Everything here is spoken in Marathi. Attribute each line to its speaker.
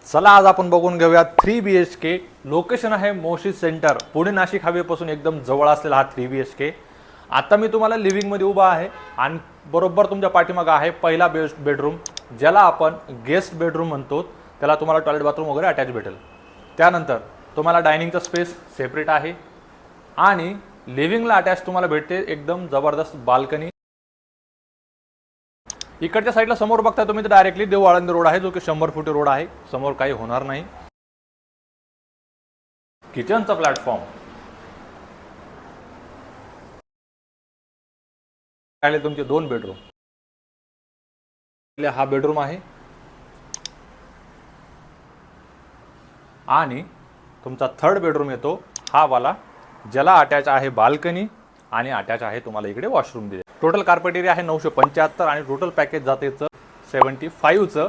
Speaker 1: चला आज आपण बघून घेऊया 3 BHK. लोकेशन आहे मोशी सेंटर, पुणे नाशिक हायवेपासून एकदम जवळ असलेला हा 3 BHK. आता मी तुम्हाला लिव्हिंग मध्ये उभा आहे आणि बरोबर तुमच्या पाठीमागे आहे पहिला बेडरूम, ज्याला आपण गेस्ट बेडरूम म्हणतो. त्याला तुम्हाला टॉयलेट बाथरूम वगैरे अटॅच भेटेल. त्यानंतर तुम्हाला डायनिंगचा स्पेस सेपरेट आहे आणि लिव्हिंगला अटॅच तुम्हाला भेटते एकदम जबरदस्त बाल्कनी. इकडच्या साईडला समोर बघता तुम्ही तर डायरेक्टली देव आळंदी रोड आहे, जो की 100 फुटी रोड आहे. समोर काही होणार नाही. किचनचा प्लॅटफॉर्म राहिले तुमचे 2 बेडरूम. हा बेडरूम आहे आणि तुमचा 3rd बेडरूम येतो हा वाला, ज्याला अटॅच आहे बाल्कनी आणि अटॅच आहे तुम्हाला इकडे वॉशरूम दिले. टोटल कार्पेट एरिया आहे 975 आणि टोटल पॅकेज जातेचं 75चं.